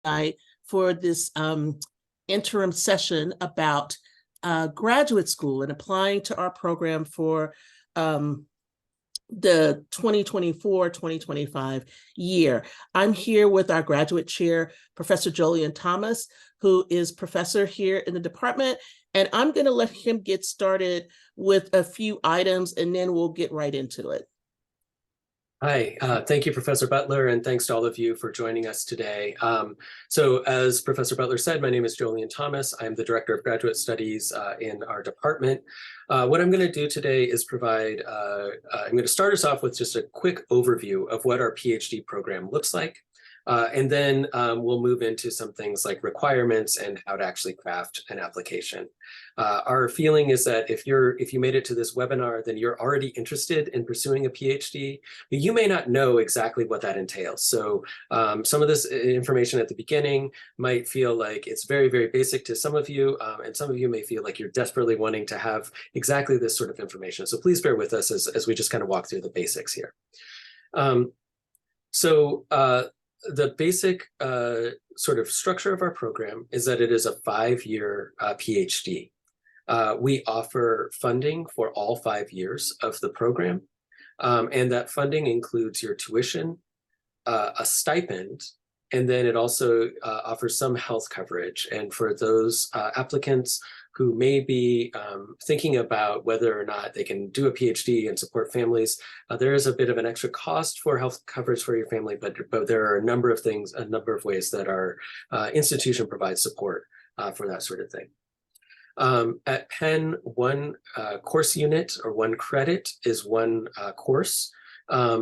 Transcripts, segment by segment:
tonight for this interim session about graduate school and applying to our program for the 2024-2025 year. I'm here with our graduate chair, Professor Jolyon Thomas, who is professor here in the department, and I'm going to let him get started with a few items, and then we'll get right into it. Hi, thank you, Professor Butler, and thanks to all of you for joining us today. So as Professor Butler said, my name is Jolyon Thomas. I'm the Director of Graduate Studies in our department. What I'm going to do today is provide, I'm going to start us off with just a quick overview of what our PhD program looks like. And then we'll move into some things like requirements and how to actually craft an application. Our feeling is that if you made it to this webinar, then you're already interested in pursuing a PhD, but you may not know exactly what that entails. So some of this information at the beginning might feel like it's very, very basic to some of you, and some of you may feel like you're desperately wanting to have exactly this sort of information. So please bear with us as we just kind of walk through the basics here. The basic sort of structure of our program is that it is a 5-year PhD. We offer funding for all 5 years of the program, and that funding includes your tuition, a stipend, and then it also offers some health coverage. And for those applicants who may be thinking about whether or not they can do a PhD and support families, there is a bit of an extra cost for health coverage for your family, but there are a number of things, a number of ways that our institution provides support for that sort of thing. At Penn, one course unit or one credit is one course.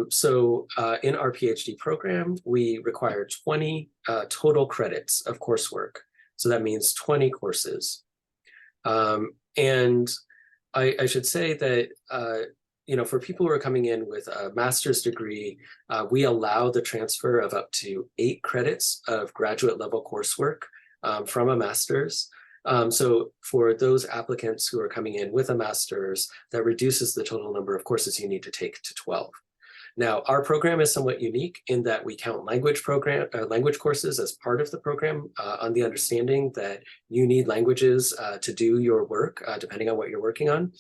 So in our PhD program, we require 20 total credits of coursework. So that means 20 courses. And I should say that, for people who are coming in with a master's degree, we allow the transfer of up to 8 credits of graduate level coursework from a master's. So for those applicants who are coming in with a master's, that reduces the total number of courses you need to take to 12. Now, our program is somewhat unique in that we count language courses as part of the program on the understanding that you need languages to do your work, depending on what you're working on.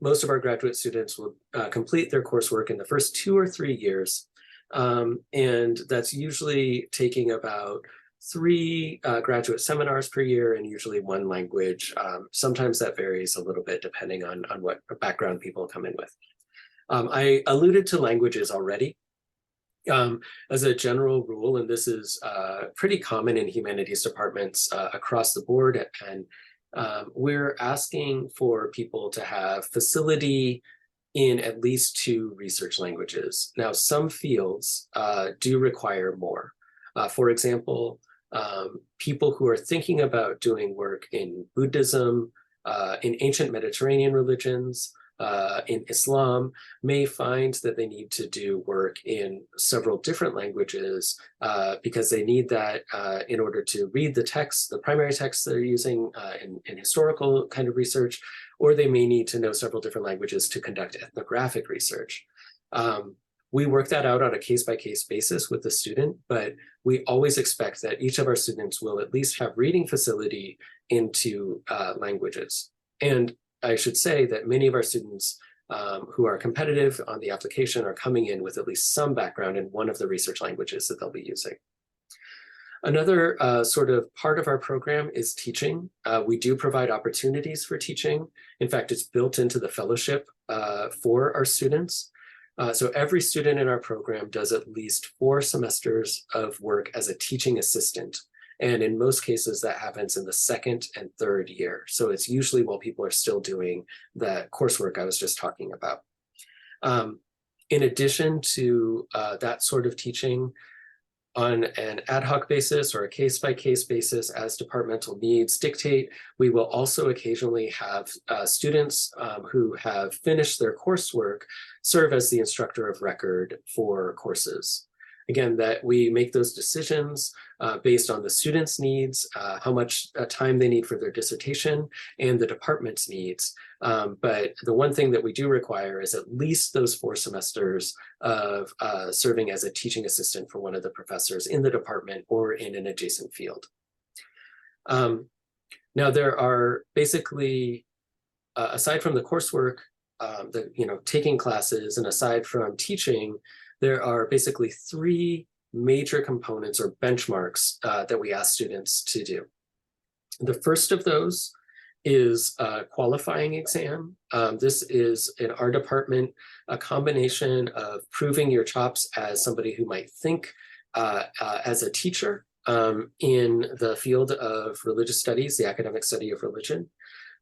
Most of our graduate students will complete their coursework in the first 2 or 3 years. And that's usually taking about 3 graduate seminars per year and usually 1 language. Sometimes that varies a little bit depending on what background people come in with. I alluded to languages already. As a general rule, and this is pretty common in humanities departments across the board at Penn, we're asking for people to have facility in at least 2 research languages. Now, some fields do require more. For example, people who are thinking about doing work in Buddhism, in ancient Mediterranean religions, in Islam, may find that they need to do work in several different languages because they need that in order to read the text, the primary text they're using in historical kind of research, or they may need to know several different languages to conduct ethnographic research. We work that out on a case-by-case basis with the student, but we always expect that each of our students will at least have reading facility into languages. And I should say that many of our students who are competitive on the application are coming in with at least some background in one of the research languages that they'll be using. Another sort of part of our program is teaching. We do provide opportunities for teaching. In fact, it's built into the fellowship for our students. So every student in our program does at least 4 semesters of work as a teaching assistant. And in most cases, that happens in the 2nd and 3rd year. So it's usually while people are still doing the coursework I was just talking about. In addition to that sort of teaching, on an ad hoc basis or a case-by-case basis as departmental needs dictate, we will also occasionally have students who have finished their coursework serve as the instructor of record for courses. Again, that we make those decisions based on the students' needs, how much time they need for their dissertation, and the department's needs. But the one thing that we do require is at least those 4 semesters of serving as a teaching assistant for one of the professors in the department or in an adjacent field. Now, there are basically, aside from the coursework, taking classes, and aside from teaching, there are basically 3 major components or benchmarks that we ask students to do. The first of those is a qualifying exam. This is, in our department, a combination of proving your chops as somebody who might think as a teacher in the field of religious studies, the academic study of religion.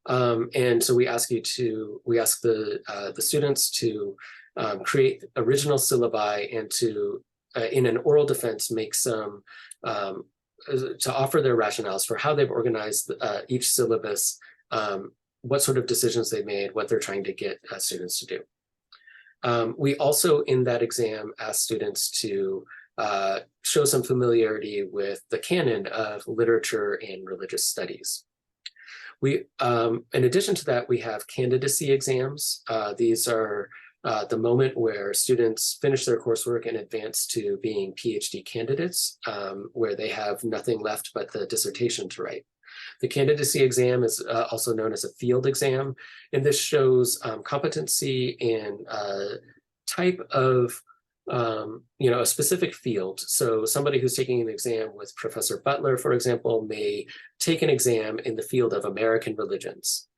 And so we ask the students to create original syllabi and to, in an oral defense, make some, to offer their rationales for how they've organized each syllabus, what sort of decisions they made, what they're trying to get students to do. We also, in that exam, ask students to show some familiarity with the canon of literature and religious studies. We, in addition to that, we have candidacy exams. These are the moment where students finish their coursework and advance to being PhD candidates, where they have nothing left but the dissertation to write. The candidacy exam is also known as a field exam, and this shows competency in type of a specific field. So somebody who's taking an exam with Professor Butler, for example, may take an exam in the field of American religions.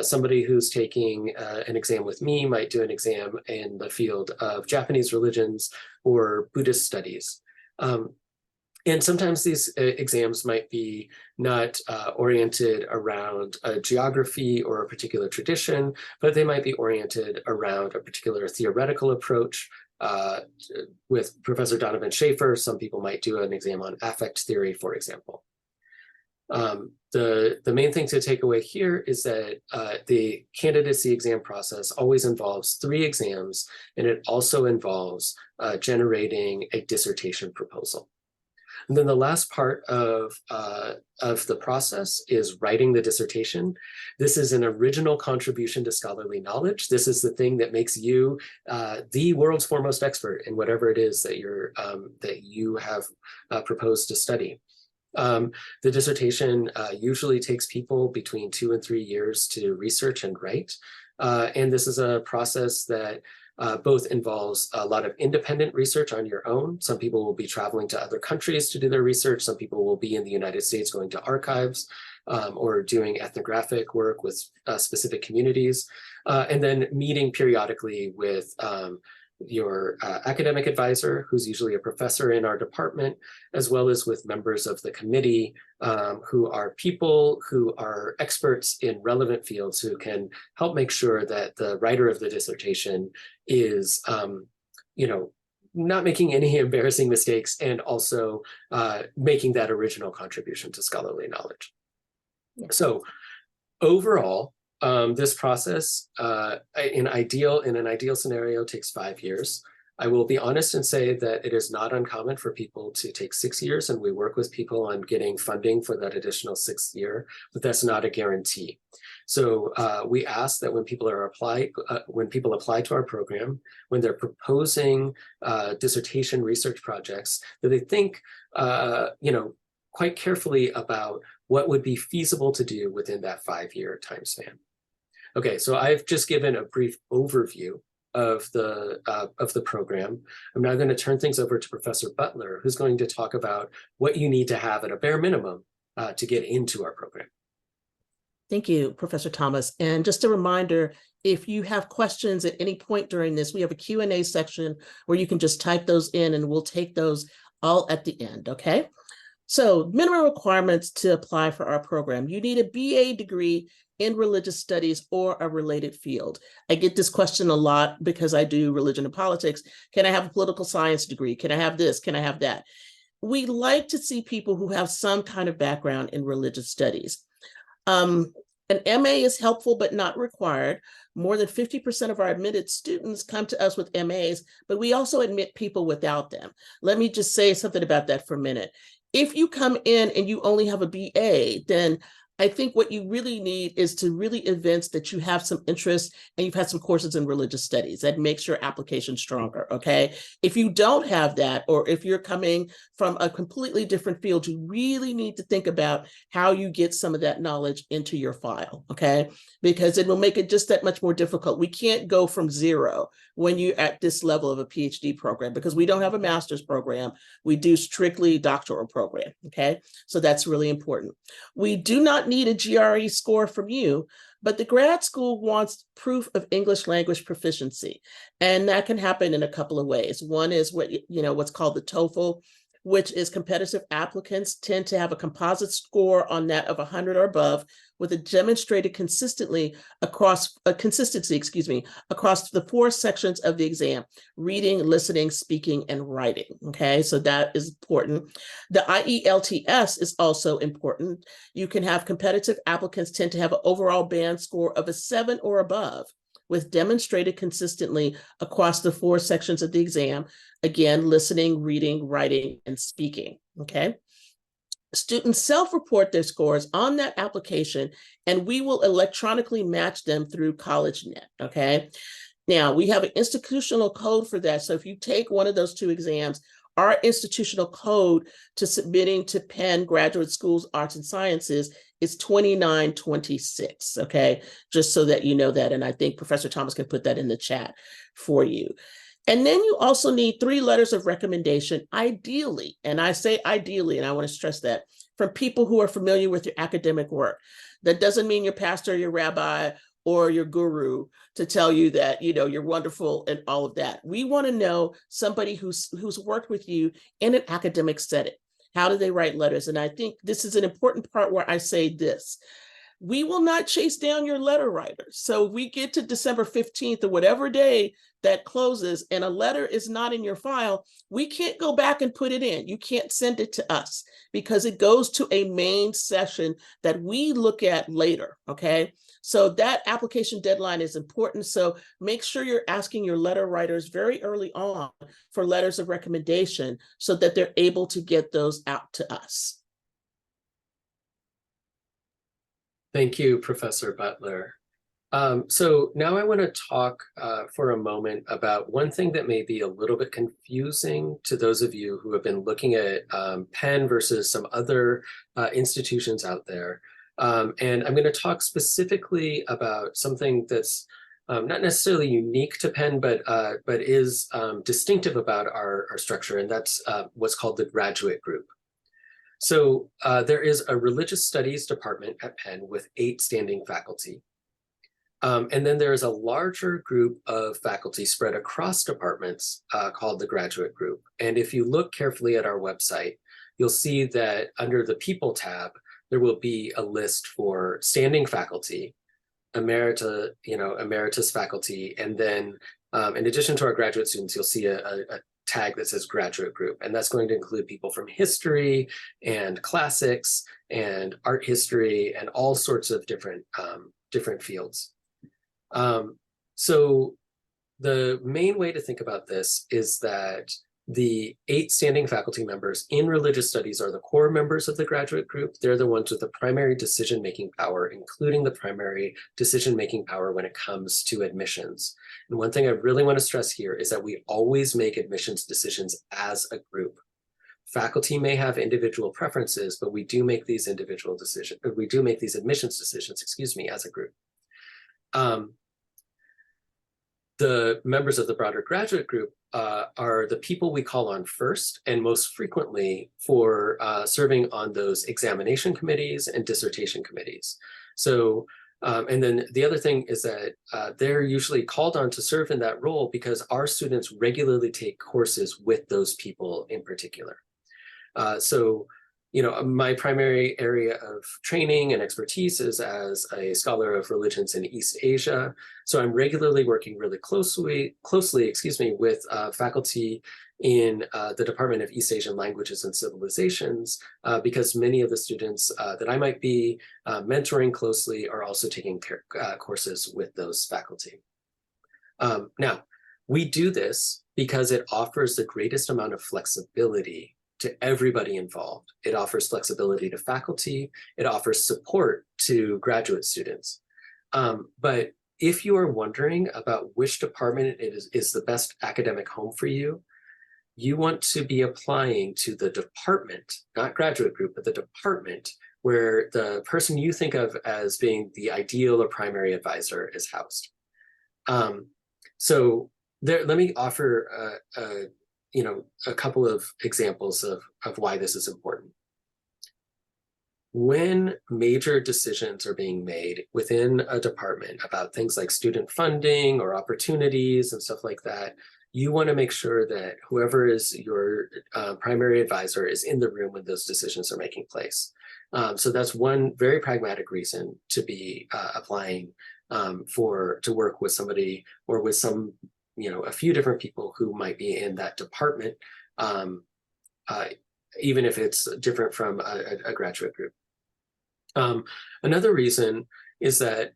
Somebody who's taking an exam with me might do an exam in the field of Japanese religions or Buddhist studies. And sometimes these exams might be not oriented around a geography or a particular tradition, but they might be oriented around a particular theoretical approach. With Professor Donovan Schaefer, some people might do an exam on affect theory, for example. The main thing to take away here is that the candidacy exam process always involves 3 exams, and it also involves generating a dissertation proposal. And then the last part of the process is writing the dissertation. This is an original contribution to scholarly knowledge. This is the thing that makes you the world's foremost expert in whatever it is that you have proposed to study. The dissertation usually takes people between 2 and 3 years to research and write. And this is a process that both involves a lot of independent research on your own. Some people will be traveling to other countries to do their research. Some people will be in the United States going to archives or doing ethnographic work with specific communities. And then meeting periodically with your academic advisor, who's usually a professor in our department, as well as with members of the committee, who are people who are experts in relevant fields who can help make sure that the writer of the dissertation is, not making any embarrassing mistakes, and also making that original contribution to scholarly knowledge. Yeah. So overall, this process in an ideal scenario takes 5 years. I will be honest and say that it is not uncommon for people to take 6 years, and we work with people on getting funding for that additional 6th year, but that's not a guarantee. So we ask that when people apply to our program, when they're proposing dissertation research projects, that they think quite carefully about what would be feasible to do within that 5-year time span. Okay, so I've just given a brief overview of the program. I'm now going to turn things over to Professor Butler, who's going to talk about what you need to have at a bare minimum to get into our program. Thank you, Professor Thomas. And just a reminder, if you have questions at any point during this, we have a Q&A section where you can just type those in, and we'll take those all at the end, okay? So minimum requirements to apply for our program. You need a BA degree in religious studies or a related field. I get this question a lot because I do religion and politics. Can I have a political science degree? Can I have this? Can I have that? We like to see people who have some kind of background in religious studies. An MA is helpful but not required. More than 50% of our admitted students come to us with MAs, but we also admit people without them. Let me just say something about that for a minute. If you come in and you only have a BA, then I think what you really need is to really evince that you have some interest and you've had some courses in religious studies. That makes your application stronger, okay? If you don't have that, or if you're coming from a completely different field, you really need to think about how you get some of that knowledge into your file, okay? Because it will make it just that much more difficult. We can't go from zero when you're at this level of a PhD program because we don't have a master's program. We do strictly doctoral program, okay? So that's really important. We do not need a GRE score from you, but the grad school wants proof of English language proficiency. And that can happen in a couple of ways. One is what's called the TOEFL, which is competitive applicants tend to have a composite score on that of 100 or above with a demonstrated consistency across the 4 sections of the exam: reading, listening, speaking, and writing. Okay, so that is important. The IELTS is also important. You can have competitive applicants tend to have an overall band score of a 7 or above, with demonstrated consistently across the 4 sections of the exam. Again, listening, reading, writing, and speaking, okay? Students self-report their scores on that application, and we will electronically match them through CollegeNet, okay? Now, we have an institutional code for that. So if you take one of those 2 exams, our institutional code to submitting to Penn Graduate School's Arts and Sciences is 2926, okay? Just so that you know that, and I think Professor Thomas can put that in the chat for you. And then you also need 3 letters of recommendation, ideally, and I say ideally, and I want to stress that, from people who are familiar with your academic work. That doesn't mean your pastor, your rabbi, or your guru to tell you that, you're wonderful and all of that. We want to know somebody who's worked with you in an academic setting. How do they write letters? And I think this is an important part where I say this. We will not chase down your letter writers. So we get to December 15th or whatever day that closes and a letter is not in your file, we can't go back and put it in. You can't send it to us because it goes to a main session that we look at later, okay? So that application deadline is important. So make sure you're asking your letter writers very early on for letters of recommendation so that they're able to get those out to us. Thank you, Professor Butler. So now I want to talk for a moment about one thing that may be a little bit confusing to those of you who have been looking at Penn versus some other institutions out there. And I'm going to talk specifically about something that's not necessarily unique to Penn, but is distinctive about our structure, and that's what's called the graduate group. So there is a religious studies department at Penn with 8 standing faculty. And then there is a larger group of faculty spread across departments called the graduate group. And if you look carefully at our website, you'll see that under the People tab, there will be a list for standing faculty, emeritus faculty, and then in addition to our graduate students, you'll see a tag that says graduate group, and that's going to include people from history and classics and art history and all sorts of different fields. So the main way to think about this is that the 8 standing faculty members in religious studies are the core members of the graduate group. They're the ones with the primary decision-making power, including the primary decision-making power when it comes to admissions. And one thing I really want to stress here is that we always make admissions decisions as a group. Faculty may have individual preferences, but we do make these admissions decisions, as a group. The members of the broader graduate group are the people we call on first and most frequently for serving on those examination committees and dissertation committees. So, and then the other thing is that they're usually called on to serve in that role because our students regularly take courses with those people in particular. So, my primary area of training and expertise is as a scholar of religions in East Asia. So I'm regularly working really closely, with faculty in the Department of East Asian Languages and Civilizations, because many of the students that I might be mentoring closely are also taking courses with those faculty. Now, we do this because it offers the greatest amount of flexibility to everybody involved. It offers flexibility to faculty, it offers support to graduate students. But if you are wondering about which department is the best academic home for you, you want to be applying to the department, not graduate group, but the department where the person you think of as being the ideal or primary advisor is housed. So let me offer a couple of examples of why this is important. When major decisions are being made within a department about things like student funding or opportunities and stuff like that, you want to make sure that whoever is your primary advisor is in the room when those decisions are making place. So that's one very pragmatic reason to be applying to work with somebody or with some, a few different people who might be in that department, even if it's different from a graduate group. Another reason is that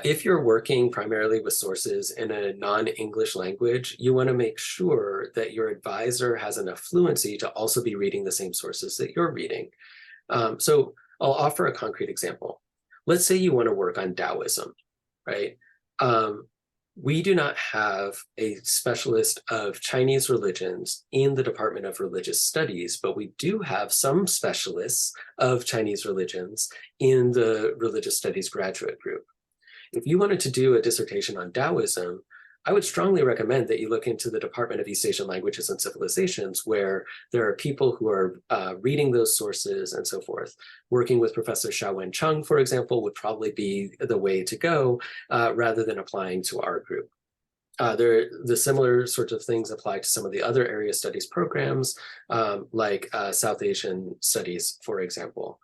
if you're working primarily with sources in a non-English language, you want to make sure that your advisor has enough fluency to also be reading the same sources that you're reading. So I'll offer a concrete example. Let's say you want to work on Taoism, right? We do not have a specialist of Chinese religions in the Department of Religious Studies, but we do have some specialists of Chinese religions in the Religious Studies graduate group. If you wanted to do a dissertation on Taoism, I would strongly recommend that you look into the Department of East Asian Languages and Civilizations, where there are people who are reading those sources and so forth. Working with Professor Xiaowen Chung, for example, would probably be the way to go rather than applying to our group. The similar sorts of things apply to some of the other area studies programs, like South Asian studies, for example.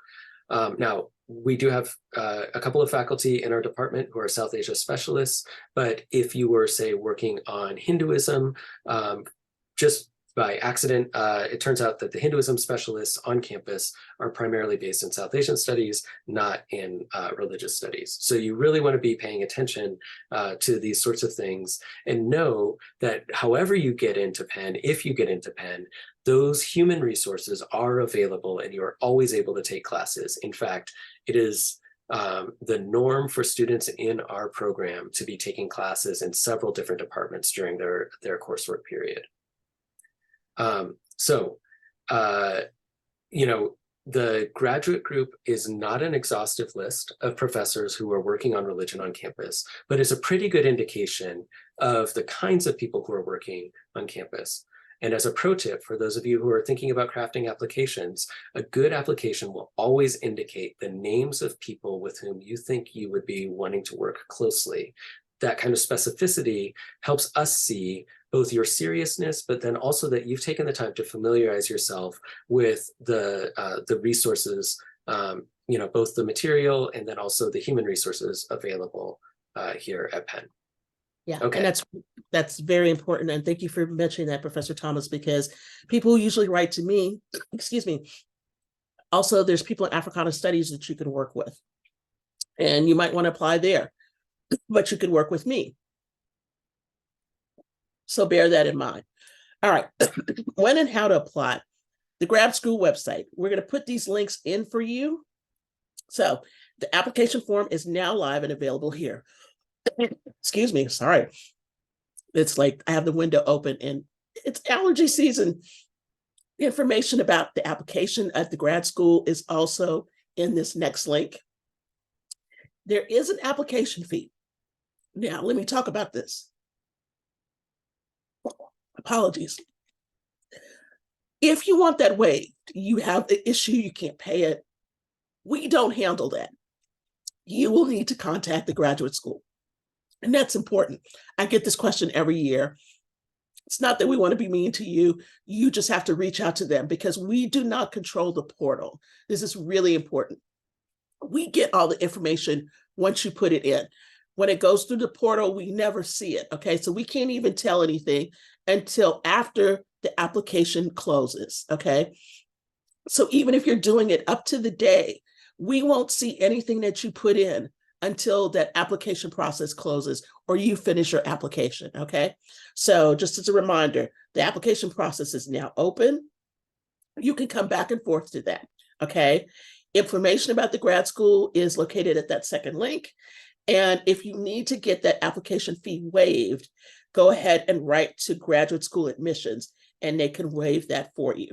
Now, we do have a couple of faculty in our department who are South Asia specialists, but if you were, say, working on Hinduism, just by accident, it turns out that the Hinduism specialists on campus are primarily based in South Asian studies, not in religious studies. So you really want to be paying attention to these sorts of things and know that however you get into Penn, if you get into Penn, those human resources are available and you're always able to take classes. In fact, it is the norm for students in our program to be taking classes in several different departments during their coursework period. The graduate group is not an exhaustive list of professors who are working on religion on campus, but is a pretty good indication of the kinds of people who are working on campus. And as a pro tip, for those of you who are thinking about crafting applications, a good application will always indicate the names of people with whom you think you would be wanting to work closely. That kind of specificity helps us see both your seriousness, but then also that you've taken the time to familiarize yourself with the resources, both the material and then also the human resources available here at Penn. Yeah, okay. And that's very important. And thank you for mentioning that, Professor Thomas, because people usually write to me, excuse me. Also, there's people in Africana studies that you can work with. And you might want to apply there, but you can work with me. So bear that in mind. All right, when and how to apply. The grad school website. We're going to put these links in for you. So the application form is now live and available here. Excuse me, sorry. It's like I have the window open and it's allergy season. The information about the application at the grad school is also in this next link. There is an application fee. Now, let me talk about this. Apologies. If you want that waived, you have the issue, you can't pay it. We don't handle that. You will need to contact the graduate school. And that's important. I get this question every year. It's not that we want to be mean to you. You just have to reach out to them because we do not control the portal. This is really important. We get all the information once you put it in. When it goes through the portal, we never see it. Okay, so we can't even tell anything until after the application closes, okay? So even if you're doing it up to the day, we won't see anything that you put in until that application process closes or you finish your application, okay? So just as a reminder, the application process is now open. You can come back and forth to that, okay? Information about the grad school is located at that second link. And if you need to get that application fee waived, go ahead and write to graduate school admissions and they can waive that for you.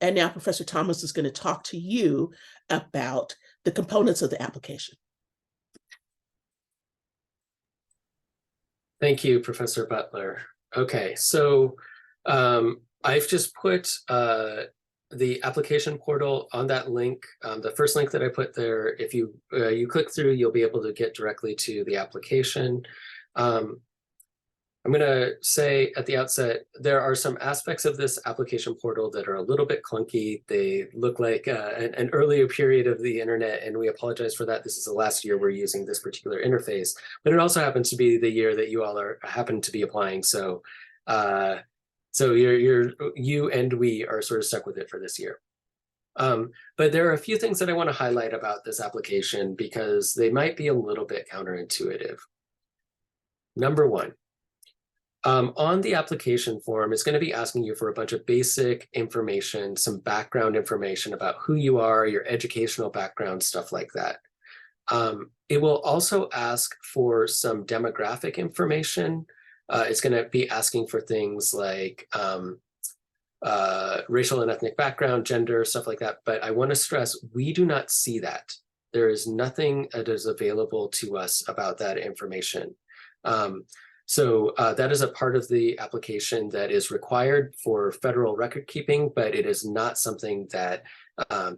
And now Professor Thomas is going to talk to you about the components of the application. Thank you, Professor Butler. Okay, so I've just put the application portal on that link. The first link that I put there, if you click through, you'll be able to get directly to the application. I'm going to say at the outset, there are some aspects of this application portal that are a little bit clunky. They look like an earlier period of the internet, and we apologize for that. This is the last year we're using this particular interface, but it also happens to be the year that you all happen to be applying. So, you and we are sort of stuck with it for this year. But there are a few things that I want to highlight about this application because they might be a little bit counterintuitive. Number one. On the application form, it's going to be asking you for a bunch of basic information, some background information about who you are, your educational background, stuff like that. It will also ask for some demographic information. It's going to be asking for things like racial and ethnic background, gender, stuff like that. But I want to stress, we do not see that. There is nothing that is available to us about that information. So that is a part of the application that is required for federal record keeping, but it is not something that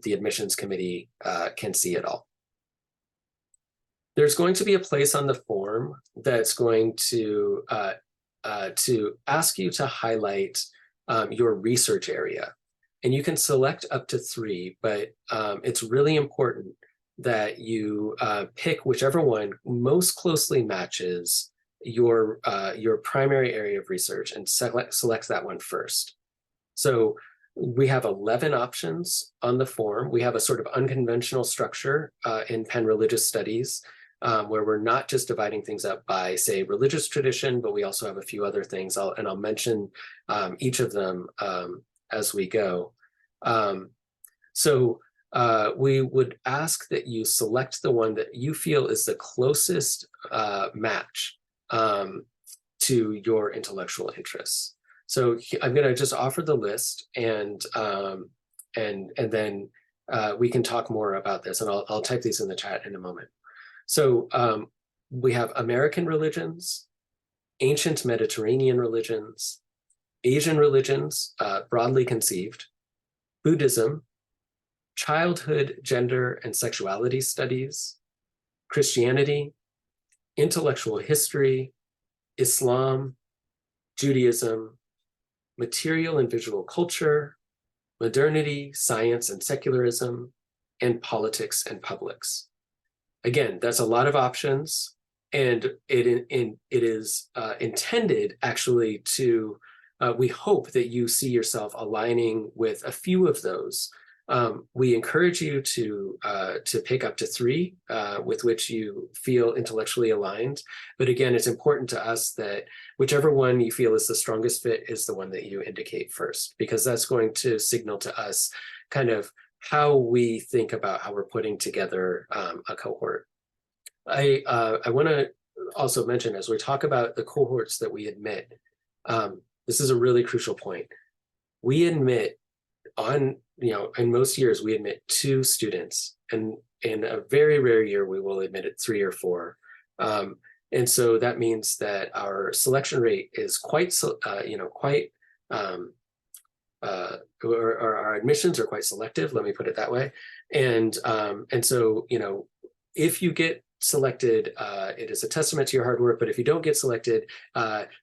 the admissions committee can see at all. There's going to be a place on the form that's going to ask you to highlight your research area. And you can select up to 3, but it's really important that you pick whichever one most closely matches your primary area of research and select that one first. So we have 11 options on the form. We have a sort of unconventional structure in Penn Religious Studies where we're not just dividing things up by, say, religious tradition, but we also have a few other things. I'll mention each of them as we go. So we would ask that you select the one that you feel is the closest match to your intellectual interests. So I'm going to just offer the list, and then we can talk more about this, and I'll type these in the chat in a moment. So we have American religions, ancient Mediterranean religions, Asian religions, broadly conceived, Buddhism, childhood, gender, and sexuality studies, Christianity, intellectual history, Islam, Judaism, material and visual culture, modernity, science and secularism, and politics and publics. Again, that's a lot of options, and it is intended actually to, we hope that you see yourself aligning with a few of those. We encourage you to pick up to 3 with which you feel intellectually aligned. But again, it's important to us that whichever one you feel is the strongest fit is the one that you indicate first, because that's going to signal to us kind of how we think about how we're putting together a cohort. I want to also mention, as we talk about the cohorts that we admit, this is a really crucial point. We admit in most years, we admit 2 students, and in a very rare year, we will admit it 3 or 4. And so that means that our selection rate is our admissions are quite selective, let me put it that way. And so, if you get selected, it is a testament to your hard work. But if you don't get selected,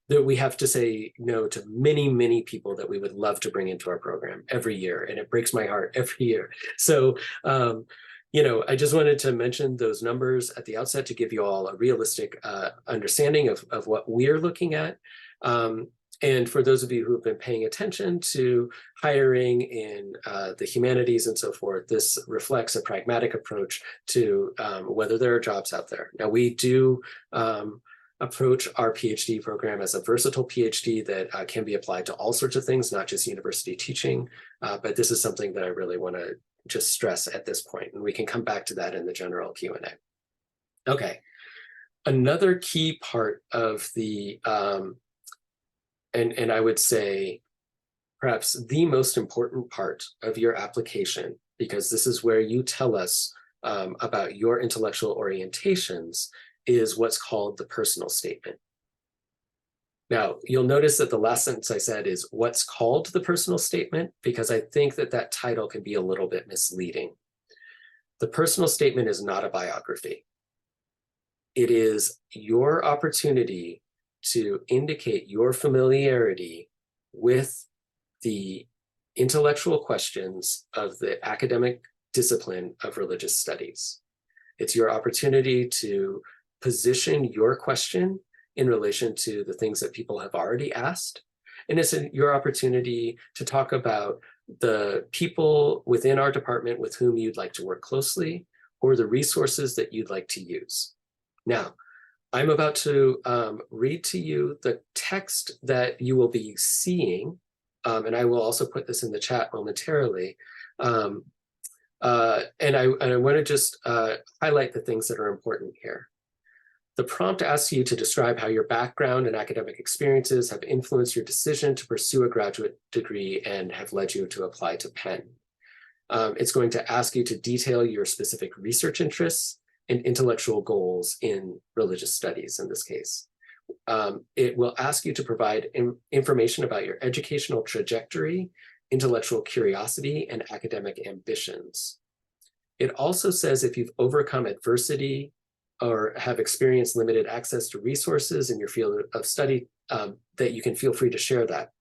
we have to say no to many, many people that we would love to bring into our program every year. And it breaks my heart every year. So, I just wanted to mention those numbers at the outset to give you all a realistic understanding of what we're looking at. And for those of you who have been paying attention to hiring in the humanities and so forth, this reflects a pragmatic approach to whether there are jobs out there. Now, we do approach our PhD program as a versatile PhD that can be applied to all sorts of things, not just university teaching. But this is something that I really want to just stress at this point, and we can come back to that in the general Q&A. Okay, another key part of the and I would say perhaps the most important part of your application, because this is where you tell us about your intellectual orientations, is what's called the personal statement. Now, you'll notice that the last sentence I said is what's called the personal statement, because I think that that title can be a little bit misleading. The personal statement is not a biography. It is your opportunity to indicate your familiarity with the intellectual questions of the academic discipline of religious studies. It's your opportunity to position your question in relation to the things that people have already asked. And it's your opportunity to talk about the people within our department with whom you'd like to work closely, or the resources that you'd like to use. Now, I'm about to read to you the text that you will be seeing, and I will also put this in the chat momentarily. And I want to just highlight the things that are important here. The prompt asks you to describe how your background and academic experiences have influenced your decision to pursue a graduate degree and have led you to apply to Penn. It's going to ask you to detail your specific research interests and intellectual goals in religious studies in this case. It will ask you to provide information about your educational trajectory, intellectual curiosity, and academic ambitions. It also says if you've overcome adversity or have experienced limited access to resources in your field of study, that you can feel free to share that.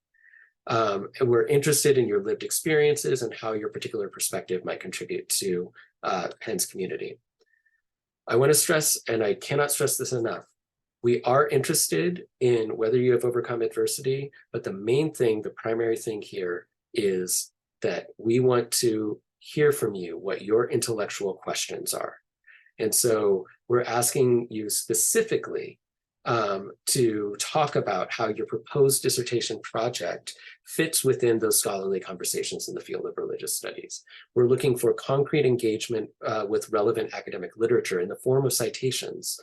And we're interested in your lived experiences and how your particular perspective might contribute to Penn's community. I want to stress, and I cannot stress this enough, we are interested in whether you have overcome adversity, but the main thing, the primary thing here is that we want to hear from you what your intellectual questions are. And so we're asking you specifically to talk about how your proposed dissertation project fits within those scholarly conversations in the field of religious studies. We're looking for concrete engagement with relevant academic literature in the form of citations.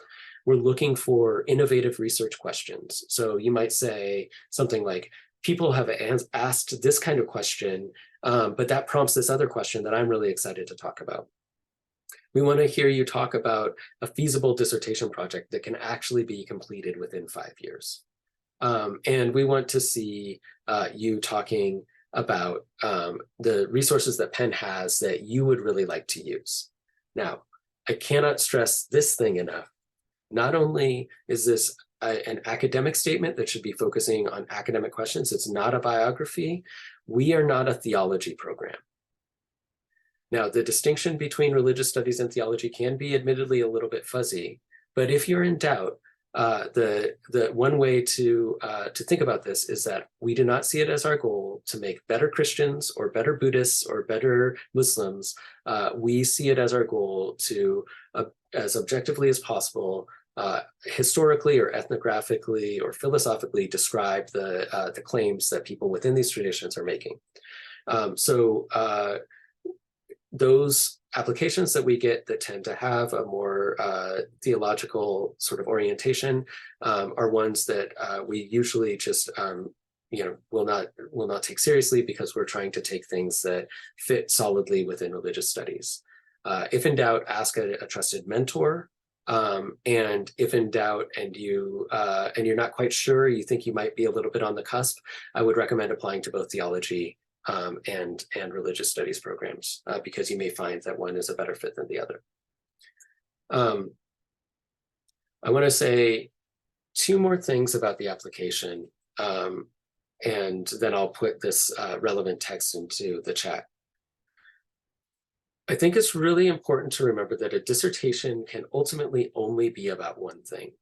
We're looking for innovative research questions. So you might say something like, people have asked this kind of question, but that prompts this other question that I'm really excited to talk about. We want to hear you talk about a feasible dissertation project that can actually be completed within 5 years. And we want to see you talking about the resources that Penn has that you would really like to use. Now, I cannot stress this thing enough. Not only is this an academic statement that should be focusing on academic questions, it's not a biography. We are not a theology program. Now, the distinction between religious studies and theology can be admittedly a little bit fuzzy, but if you're in doubt, the one way to think about this is that we do not see it as our goal to make better Christians or better Buddhists or better Muslims. We see it as our goal to, as objectively as possible, historically or ethnographically or philosophically describe the claims that people within these traditions are making. Those applications that we get that tend to have a more theological sort of orientation are ones that we usually just will not take seriously, because we're trying to take things that fit solidly within religious studies. If in doubt, ask a trusted mentor. And if in doubt and you're not quite sure, you think you might be a little bit on the cusp, I would recommend applying to both theology and religious studies programs, because you may find that one is a better fit than the other. I want to say 2 more things about the application, and then I'll put this relevant text into the chat. I think it's really important to remember that a dissertation can ultimately only be about one thing.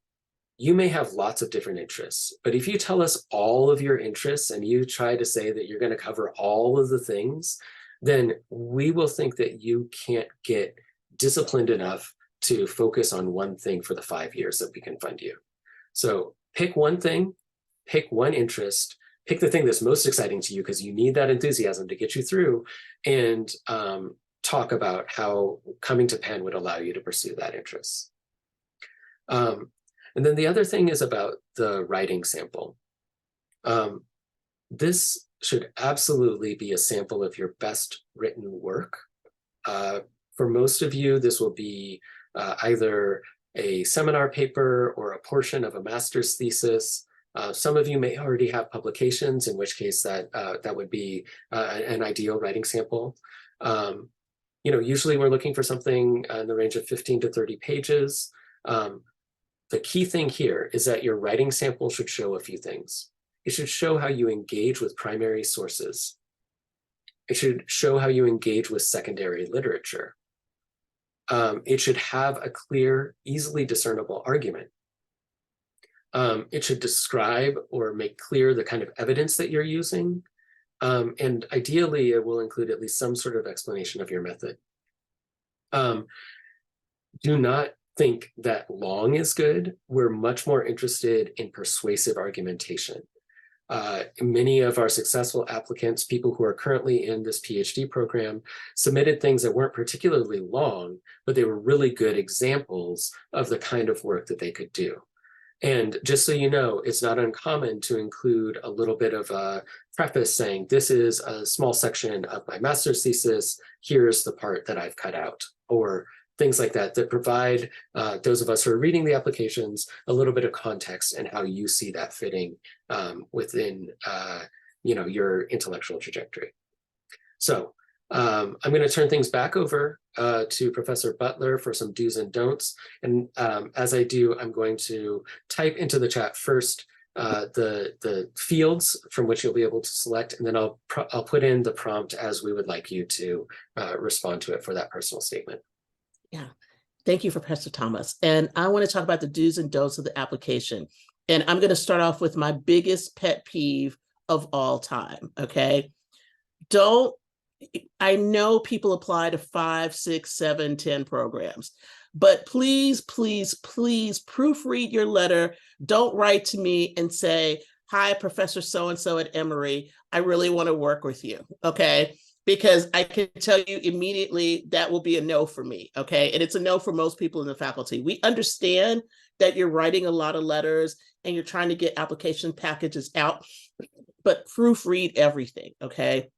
you may have lots of different interests, but if you tell us all of your interests and you try to say that you're going to cover all of the things, then we will think that you can't get disciplined enough to focus on one thing for the 5 years that we can fund you. So pick one thing, pick one interest, pick the thing that's most exciting to you because you need that enthusiasm to get you through, and talk about how coming to Penn would allow you to pursue that interest. And then the other thing is about the writing sample. This should absolutely be a sample of your best written work. For most of you, this will be either a seminar paper or a portion of a master's thesis. Some of you may already have publications, in which case that would be an ideal writing sample. Usually we're looking for something in the range of 15 to 30 pages. The key thing here is that your writing sample should show a few things. It should show how you engage with primary sources. It should show how you engage with secondary literature. It should have a clear, easily discernible argument. It should describe or make clear the kind of evidence that you're using. And ideally, it will include at least some sort of explanation of your method. Do not think that long is good. We're much more interested in persuasive argumentation. Many of our successful applicants, people who are currently in this PhD program, submitted things that weren't particularly long, but they were really good examples of the kind of work that they could do. And just so you know, it's not uncommon to include a little bit of a preface saying, this is a small section of my master's thesis, here's the part that I've cut out, or things like that, that provide those of us who are reading the applications a little bit of context and how you see that fitting within your intellectual trajectory. So I'm going to turn things back over to Professor Butler for some do's and don'ts. And as I do, I'm going to type into the chat first the fields from which you'll be able to select, and then I'll put in the prompt as we would like you to respond to it for that personal statement. Yeah, thank you, Professor Thomas. And I want to talk about the do's and don'ts of the application. And I'm going to start off with my biggest pet peeve of all time, okay? I know people apply to 5, 6, 7, 10 programs, but please, please, please proofread your letter. Don't write to me and say, hi, Professor so-and-so at Emory, I really want to work with you, okay? Because I can tell you immediately that will be a no for me, okay? And it's a no for most people in the faculty. We understand that you're writing a lot of letters and you're trying to get application packages out, but proofread everything, okay?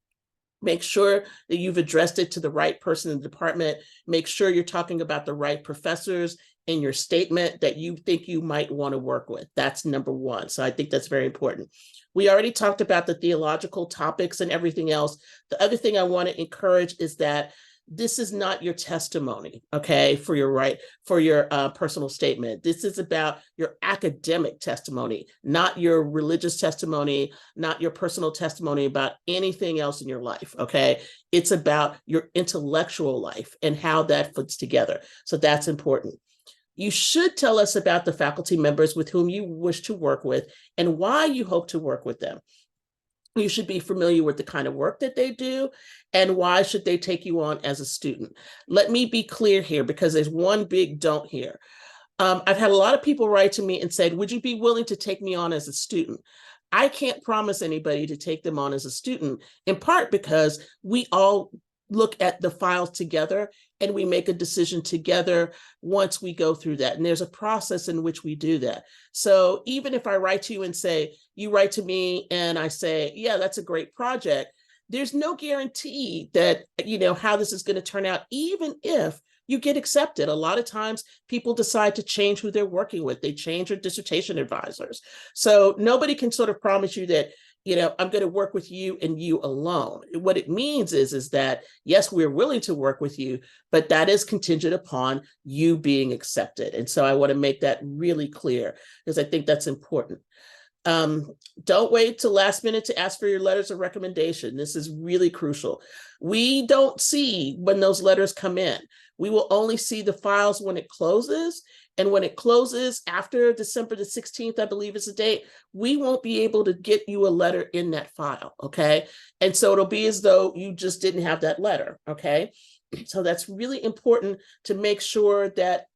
Make sure that you've addressed it to the right person in the department. Make sure you're talking about the right professors in your statement that you think you might want to work with. That's number one. So I think that's very important. We already talked about the theological topics and everything else. The other thing I want to encourage is that this is not your testimony, okay, for your personal statement. This is about your academic testimony, not your religious testimony, not your personal testimony about anything else in your life, okay? It's about your intellectual life and how that fits together. So that's important. You should tell us about the faculty members with whom you wish to work with and why you hope to work with them. You should be familiar with the kind of work that they do and why should they take you on as a student. Let me be clear here because there's one big don't here. I've had a lot of people write to me and said, would you be willing to take me on as a student? I can't promise anybody to take them on as a student, in part because we all look at the files together and we make a decision together once we go through that. And there's a process in which we do that. So even if I write to you and say, you write to me and I say, yeah, that's a great project, there's no guarantee that, how this is going to turn out, even if you get accepted. A lot of times people decide to change who they're working with. They change their dissertation advisors. So nobody can sort of promise you that, I'm going to work with you and you alone. What it means is that, yes, we're willing to work with you, but that is contingent upon you being accepted. And so I want to make that really clear because I think that's important. Don't wait till last minute to ask for your letters of recommendation. This is really crucial. We don't see when those letters come in. We will only see the files when it closes. And when it closes after December the 16th, I believe is the date, we won't be able to get you a letter in that file, okay? And so it'll be as though you just didn't have that letter, okay? So that's really important to make sure that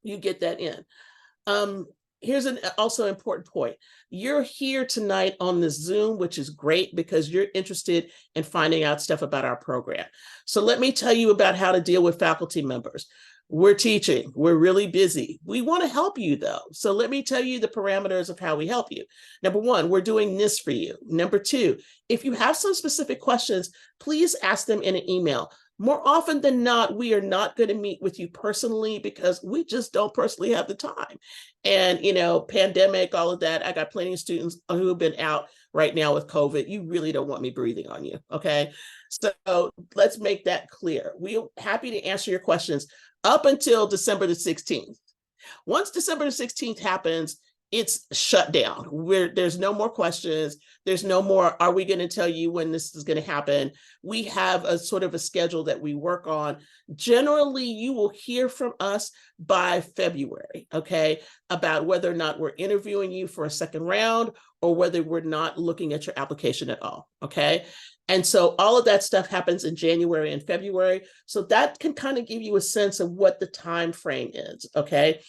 you get that in. Here's an also important point. You're here tonight on the Zoom, which is great because you're interested in finding out stuff about our program. So let me tell you about how to deal with faculty members. We're teaching, we're really busy. We want to help you though. So let me tell you the parameters of how we help you. Number one, we're doing this for you. Number two, if you have some specific questions, please ask them in an email. More often than not, we are not going to meet with you personally because we just don't personally have the time. And, you know, pandemic, all of that. I got plenty of students who have been out right now with COVID. You really don't want me breathing on you. Okay. So let's make that clear. We're happy to answer your questions up until December the 16th. Once December the 16th happens, it's shut down. There's no more questions. There's no more, are we going to tell you when this is going to happen? We have a sort of a schedule that we work on. Generally, you will hear from us by February, okay, about whether or not we're interviewing you for a second round or whether we're not looking at your application at all, okay? And so all of that stuff happens in January and February. So that can kind of give you a sense of what the time frame is, okay?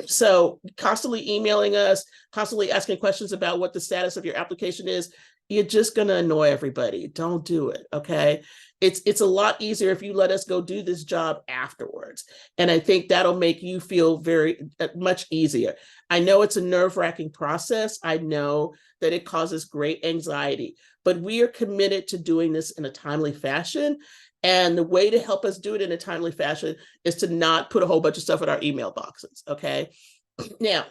So constantly emailing us, constantly asking questions about what the status of your application is, you're just going to annoy everybody. Don't do it, okay? It's a lot easier if you let us go do this job afterwards. And I think that'll make you feel very much easier. I know it's a nerve-wracking process. I know that it causes great anxiety, but we are committed to doing this in a timely fashion. And the way to help us do it in a timely fashion is to not put a whole bunch of stuff in our email boxes, okay? Now,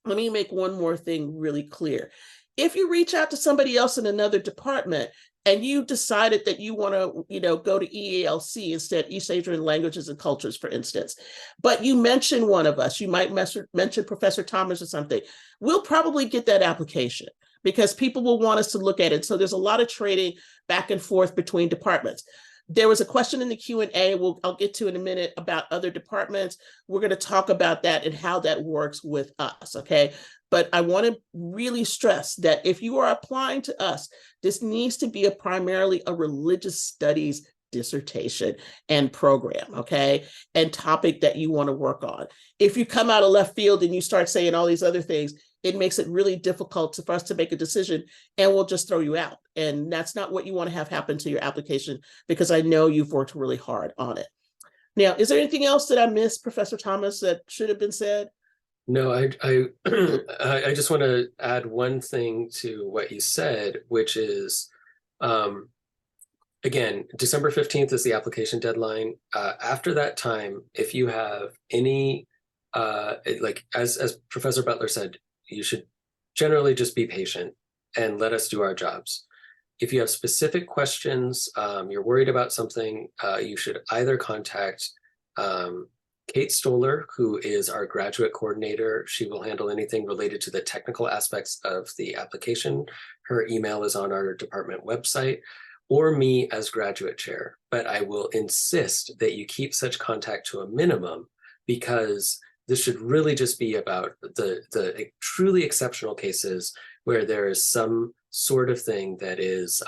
let me make one more thing really clear. If you reach out to somebody else in another department and you decided that you want to, go to EALC instead, East Asian Languages and Cultures, for instance, but you mention one of us, you might mention Professor Thomas or something, we'll probably get that application because people will want us to look at it. So there's a lot of trading back and forth between departments. There was a question in the Q&A I'll get to in a minute about other departments. We're going to talk about that and how that works with us, okay? But I want to really stress that if you are applying to us, this needs to be primarily a religious studies dissertation and program, okay? And topic that you want to work on. If you come out of left field and you start saying all these other things, it makes it really difficult for us to make a decision and we'll just throw you out. And that's not what you want to have happen to your application because I know you've worked really hard on it. Now, is there anything else that I missed, Professor Thomas, that should have been said? No, I just want to add one thing to what you said, which is, again, December 15th is the application deadline. After that time, if you have any, like as Professor Butler said, you should generally just be patient and let us do our jobs. If you have specific questions, you're worried about something, you should either contact Kate Stoller, who is our graduate coordinator. She will handle anything related to the technical aspects of the application. Her email is on our department website, or me as graduate chair. But I will insist that you keep such contact to a minimum because this should really just be about the truly exceptional cases where there is some sort of thing that is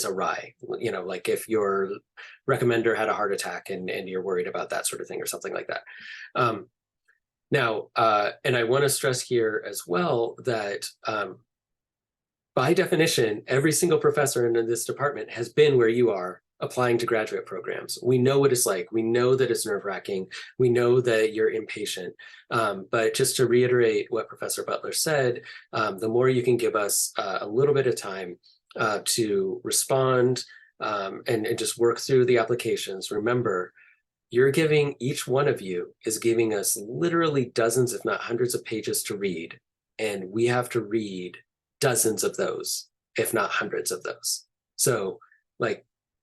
awry, like if your recommender had a heart attack and you're worried about that sort of thing or something like that. Now, and I want to stress here as well that by definition, every single professor in this department has been where you are applying to graduate programs. We know what it's like. We know that it's nerve-wracking. We know that you're impatient. But just to reiterate what Professor Butler said, the more you can give us a little bit of time to respond and just work through the applications. Remember, each one of you is giving us literally dozens, if not hundreds of pages to read. And we have to read dozens of those, if not hundreds of those. So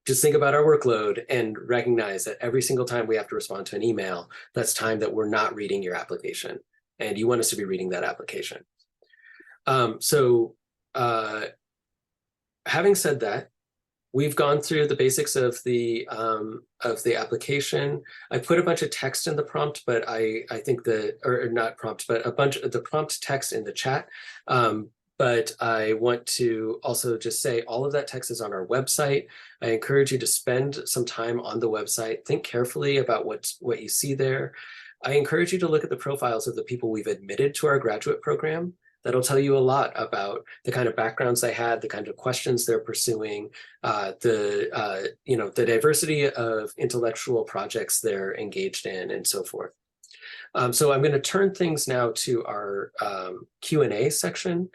just think about our workload and recognize that every single time we have to respond to an email, that's time that we're not reading your application. And you want us to be reading that application. Having said that, we've gone through the basics of the application. I put a bunch of text in the prompt, but I think that, or not prompt, but a bunch of the prompt text in the chat. But I want to also just say all of that text is on our website. I encourage you to spend some time on the website. Think carefully about what you see there. I encourage you to look at the profiles of the people we've admitted to our graduate program. That'll tell you a lot about the kind of backgrounds they had, the kind of questions they're pursuing, the diversity of intellectual projects they're engaged in, and so forth. So I'm going to turn things now to our Q&A section.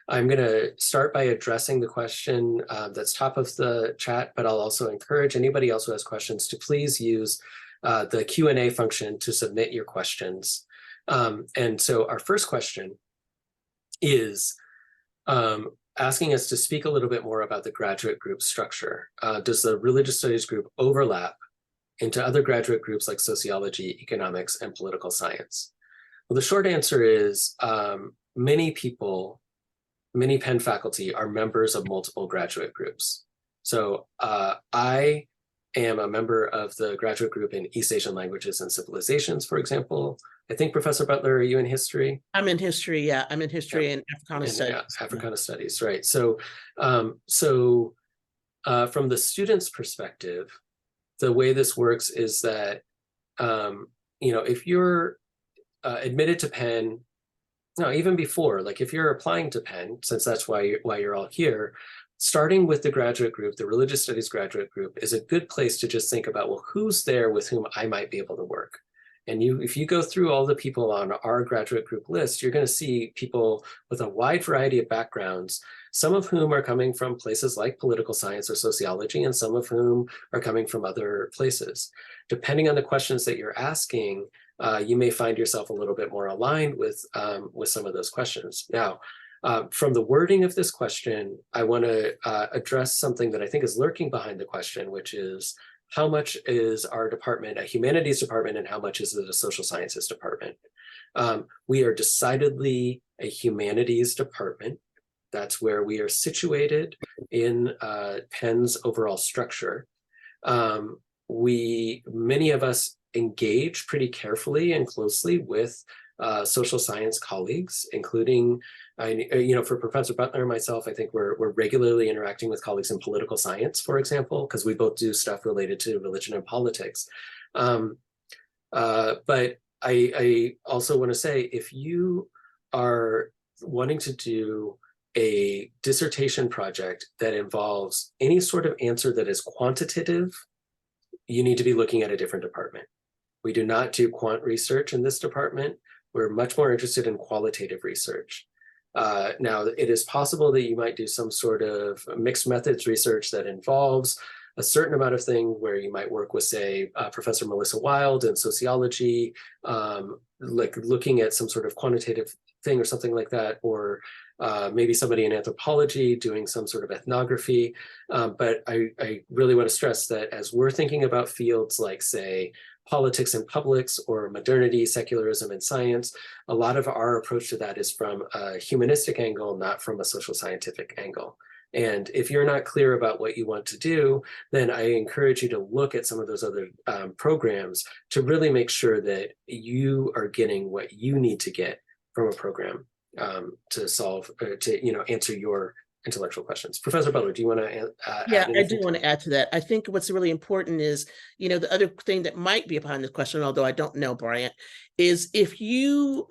I'm going to start by addressing the question that's top of the chat, but I'll also encourage anybody else who has questions to please use the Q&A function to submit your questions. And so our first question is asking us to speak a little bit more about the graduate group structure. Does the religious studies group overlap into other graduate groups like sociology, economics, and political science? Well, the short answer is many Penn faculty are members of multiple graduate groups. So I am a member of the graduate group in East Asian languages and civilizations, for example. I think, Professor Butler, are you in history? I'm in history, yeah. I'm in history and Africana studies. Yeah, Africana studies, right. So, from the student's perspective, the way this works is that, if you're admitted to Penn, no, even before, like if you're applying to Penn, since that's why you're all here, starting with the graduate group, the religious studies graduate group, is a good place to just think about, well, who's there with whom I might be able to work? And if you go through all the people on our graduate group list, you're going to see people with a wide variety of backgrounds, some of whom are coming from places like political science or sociology, and some of whom are coming from other places. Depending on the questions that you're asking, you may find yourself a little bit more aligned with some of those questions. Now, from the wording of this question, I want to address something that I think is lurking behind the question, which is, how much is our department a humanities department and how much is it a social sciences department? We are decidedly a humanities department. That's where we are situated in Penn's overall structure. Many of us engage pretty carefully and closely with social science colleagues, including, for Professor Butler and myself, I think we're regularly interacting with colleagues in political science, for example, because we both do stuff related to religion and politics. But I also want to say, if you are wanting to do a dissertation project that involves any sort of answer that is quantitative, you need to be looking at a different department. We do not do quant research in this department. We're much more interested in qualitative research. Now, it is possible that you might do some sort of mixed methods research that involves a certain amount of thing where you might work with, say, Professor Melissa Wild in sociology, like looking at some sort of quantitative thing or something like that, or maybe somebody in anthropology doing some sort of ethnography. But I really want to stress that as we're thinking about fields like, say, politics and publics or modernity, secularism and science, a lot of our approach to that is from a humanistic angle, not from a social scientific angle. And if you're not clear about what you want to do, then I encourage you to look at some of those other programs to really make sure that you are getting what you need to get from a program to solve, answer your intellectual questions. Professor Butler, do you want to Yeah, I do want to add to that. I think what's really important is, the other thing that might be behind this question, although I don't know, Bryant, is if you,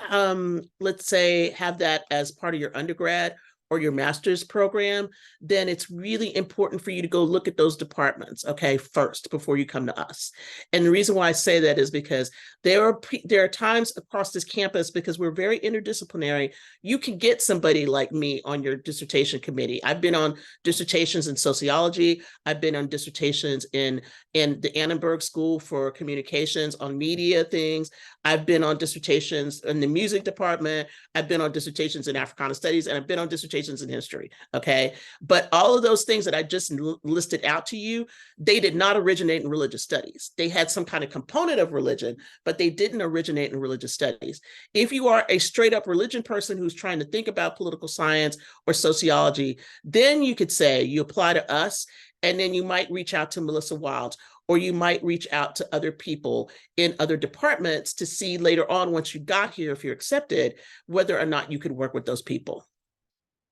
let's say, have that as part of your undergrad or your master's program, then it's really important for you to go look at those departments, okay, first, before you come to us. And the reason why I say that is because there are times across this campus, because we're very interdisciplinary, you can get somebody like me on your dissertation committee. I've been on dissertations in sociology. I've been on dissertations in the Annenberg School for Communications on media things. I've been on dissertations in the music department. I've been on dissertations in Africana studies, and I've been on dissertations in history, okay? But all of those things that I just listed out to you, they did not originate in religious studies. They had some kind of component of religion, but they didn't originate in religious studies. If you are a straight up religion person who's trying to think about political science or sociology, then you could say you apply to us, And then you might reach out to Melissa Wilds, or you might reach out to other people in other departments to see later on, once you got here, if you're accepted, whether or not you could work with those people.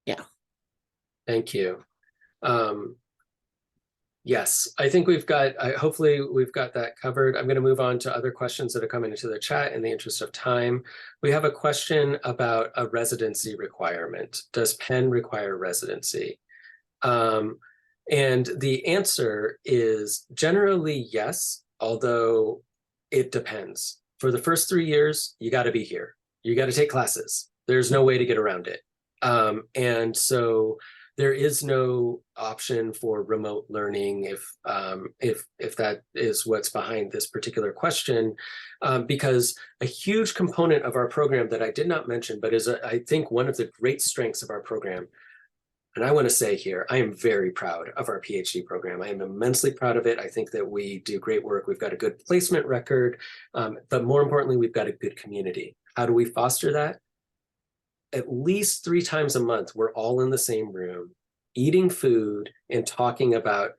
Yeah. Thank you. Yes, I think hopefully we've got that covered. I'm going to move on to other questions that are coming into the chat in the interest of time. We have a question about a residency requirement. Does Penn require residency? And the answer is generally yes, although it depends. For the first 3 years, you got to be here. You got to take classes. There's no way to get around it. And so there is no option for remote learning if that is what's behind this particular question, because a huge component of our program that I did not mention, but is I think one of the great strengths of our program. And I want to say here, I am very proud of our PhD program. I am immensely proud of it. I think that we do great work. We've got a good placement record, but more importantly, we've got a good community. How do we foster that? At least 3 times a month, we're all in the same room, eating food and talking about,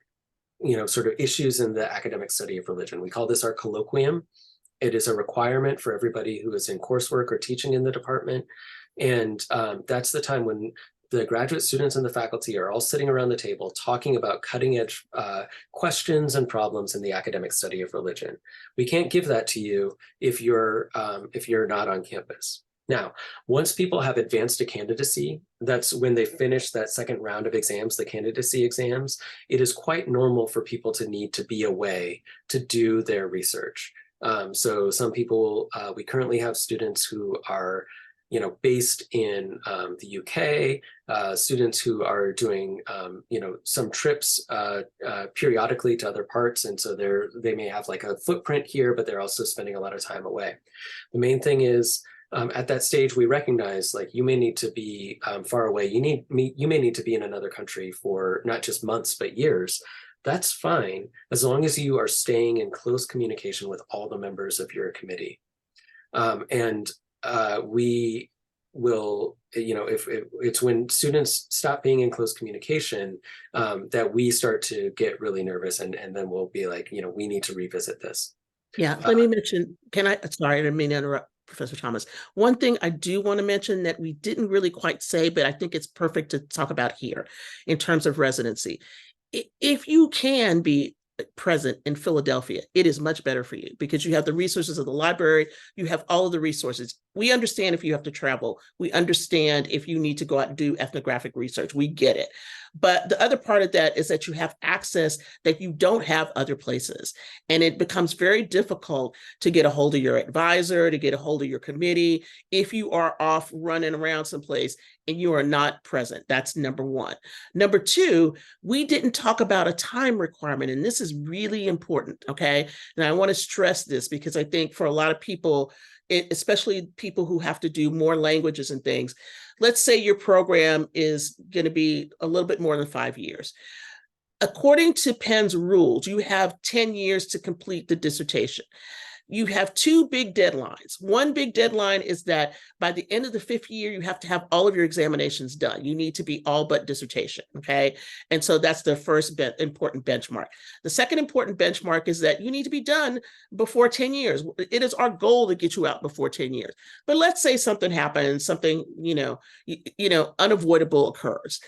sort of issues in the academic study of religion. We call this our colloquium. It is a requirement for everybody who is in coursework or teaching in the department. And that's the time when the graduate students and the faculty are all sitting around the table talking about cutting edge questions and problems in the academic study of religion. We can't give that to you if you're not on campus. Now, once people have advanced to candidacy, that's when they finish that second round of exams, the candidacy exams, it is quite normal for people to need to be away to do their research. So some people, we currently have students who are based in the UK, students who are doing, some trips periodically to other parts. And so they may have like a footprint here, but they're also spending a lot of time away. The main thing is, at that stage, we recognize like you may need to be far away. You may need to be in another country for not just months, but years. That's fine, as long as you are staying in close communication with all the members of your committee. We will, if it's when students stop being in close communication that we start to get really nervous, and then we'll be like, we need to revisit this. Yeah, let me mention, sorry, I didn't mean to interrupt, Professor Thomas. One thing I do want to mention that we didn't really quite say, but I think it's perfect to talk about here in terms of residency. If you can be present in Philadelphia, it is much better for you because you have the resources of the library, you have all of the resources. We understand if you have to travel, we understand if you need to go out and do ethnographic research, we get it. But the other part of that is that you have access that you don't have other places. And it becomes very difficult to get a hold of your advisor, to get a hold of your committee, if you are off running around someplace and you are not present. That's number one. Number two, we didn't talk about a time requirement, and this is really important, okay? And I want to stress this because I think for a lot of people, especially people who have to do more languages and things, let's say your program is going to be a little bit more than 5 years. According to Penn's rules, you have 10 years to complete the dissertation. You have 2 big deadlines. One big deadline is that by the end of the 5th year, you have to have all of your examinations done. You need to be all but dissertation, okay? And so that's the first important benchmark. The second important benchmark is that you need to be done before 10 years. It is our goal to get you out before 10 years. But let's say something happens, something, unavoidable occurs.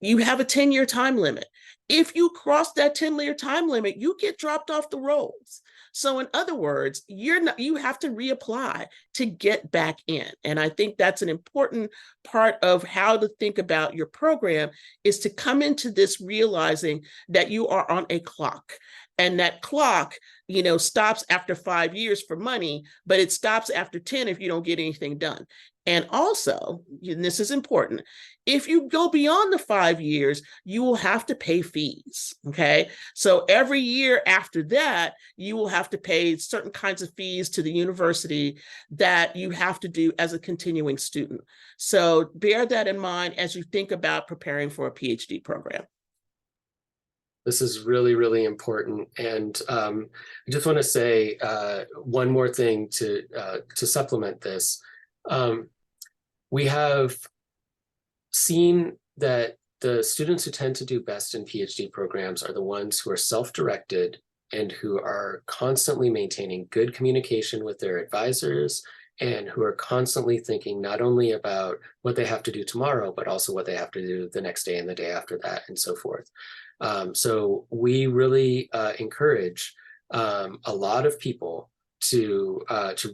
You have a 10-year time limit. If you cross that 10-year time limit, you get dropped off the rolls. So in other words, you have to reapply to get back in. And I think that's an important part of how to think about your program, is to come into this realizing that you are on a clock. And that clock, stops after 5 years for money, but it stops after 10 if you don't get anything done. And also, and this is important, if you go beyond the 5 years, you will have to pay fees, okay? So every year after that, you will have to pay certain kinds of fees to the university that you have to do as a continuing student. So bear that in mind as you think about preparing for a PhD program. This is really, really important. And I just want to say one more thing to supplement this. We have seen that the students who tend to do best in PhD programs are the ones who are self-directed and who are constantly maintaining good communication with their advisors and who are constantly thinking not only about what they have to do tomorrow, but also what they have to do the next day and the day after that and so forth. So we really encourage a lot of people to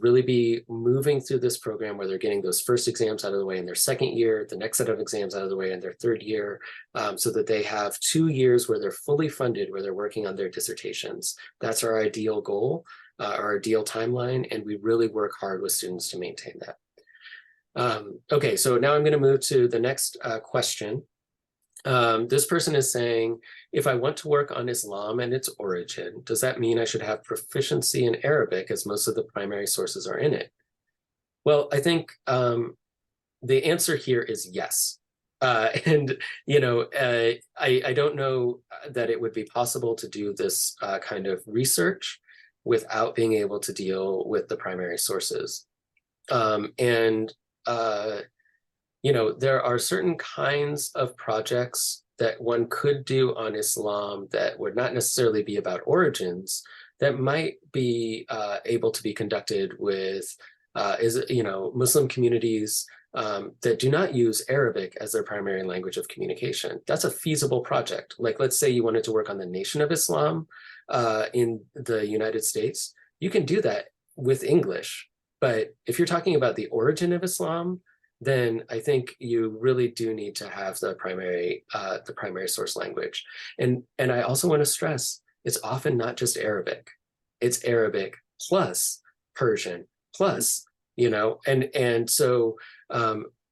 really be moving through this program where they're getting those first exams out of the way in their second year, the next set of exams out of the way in their third year, so that they have 2 years where they're fully funded, where they're working on their dissertations. That's our ideal goal, our ideal timeline, and we really work hard with students to maintain that. Okay, so now I'm going to move to the next question. This person is saying, if I want to work on Islam and its origin, does that mean I should have proficiency in Arabic as most of the primary sources are in it? Well, I think the answer here is yes. And, you know, I don't know that it would be possible to do this kind of research without being able to deal with the primary sources. You know, there are certain kinds of projects that one could do on Islam that would not necessarily be about origins, that might be able to be conducted with, Muslim communities that do not use Arabic as their primary language of communication. That's a feasible project. Like, let's say you wanted to work on the Nation of Islam in the United States, you can do that with English. But if you're talking about the origin of Islam, then I think you really do need to have the primary source language. And I also want to stress, it's often not just Arabic. It's Arabic plus Persian plus, you know, and so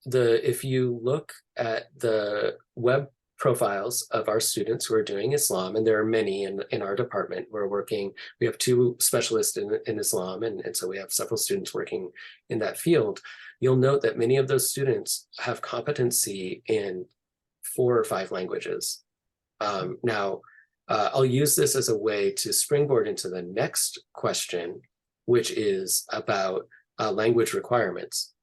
if you look at the web profiles of our students who are doing Islam, and there are many in our department, we have 2 specialists in Islam, and so we have several students working in that field. You'll note that many of those students have competency in 4 or 5 languages. Now, I'll use this as a way to springboard into the next question, which is about language requirements.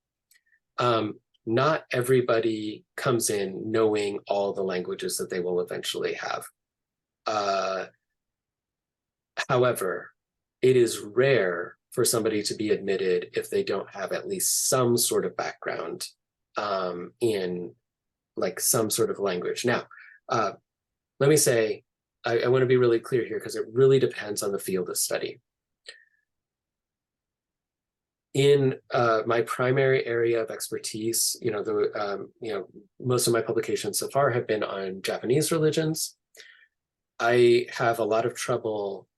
Not everybody comes in knowing all the languages that they will eventually have. However, it is rare for somebody to be admitted if they don't have at least some sort of background in like some sort of language. Now, let me say, I want to be really clear here because it really depends on the field of study. In my primary area of expertise, most of my publications so far have been on Japanese religions. I have a lot of trouble.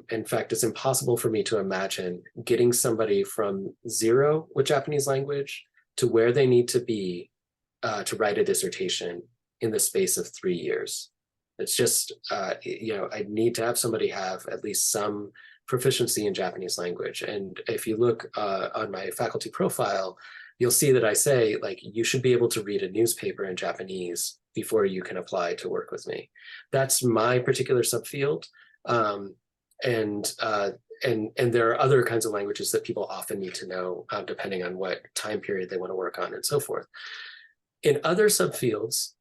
In fact, it's impossible for me to imagine getting somebody from zero with Japanese language to where they need to be to write a dissertation in the space of 3 years. It's just, I need to have somebody have at least some proficiency in Japanese language. And if you look on my faculty profile, you'll see that I say, like, you should be able to read a newspaper in Japanese before you can apply to work with me. That's my particular subfield. And there are other kinds of languages that people often need to know, depending on what time period they want to work on and so forth. In other subfields,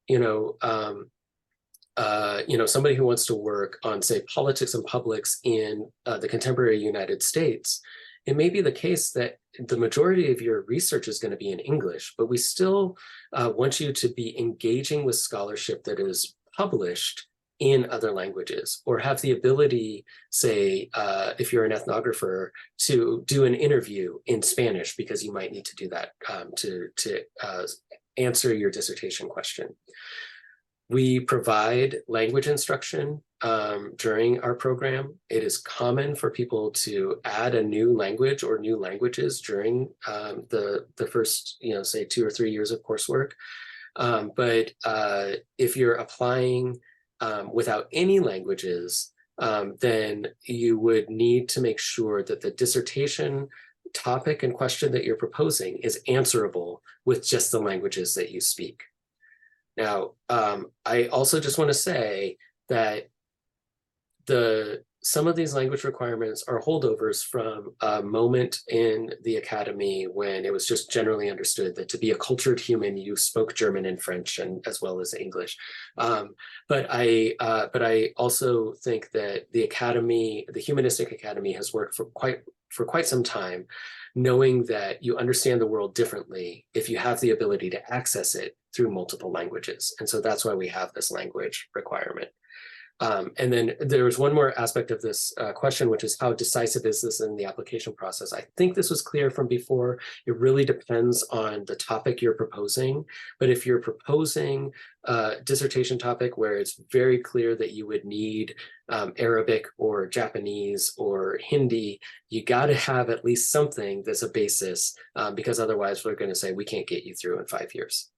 somebody who wants to work on, say, politics and publics in the contemporary United States, it may be the case that the majority of your research is going to be in English, but we still want you to be engaging with scholarship that is published in other languages, or have the ability, say, if you're an ethnographer, to do an interview in Spanish, because you might need to do that to answer your dissertation question. We provide language instruction during our program. It is common for people to add a new language or new languages during the first, say 2 or 3 years of coursework. But if you're applying without any languages, then you would need to make sure that the dissertation topic and question that you're proposing is answerable with just the languages that you speak. Now, I also just want to say that the some of these language requirements are holdovers from a moment in the academy when it was just generally understood that to be a cultured human, you spoke German and French and as well as English. But I also think that the academy, the Humanistic Academy, has worked for quite some time, knowing that you understand the world differently if you have the ability to access it through multiple languages. And so that's why we have this language requirement. And then there was one more aspect of this question, which is how decisive is this in the application process? I think this was clear from before. It really depends on the topic you're proposing. But if you're proposing a dissertation topic where it's very clear that you would need Arabic or Japanese or Hindi, you got to have at least something that's a basis, because otherwise we're going to say we can't get you through in 5 years.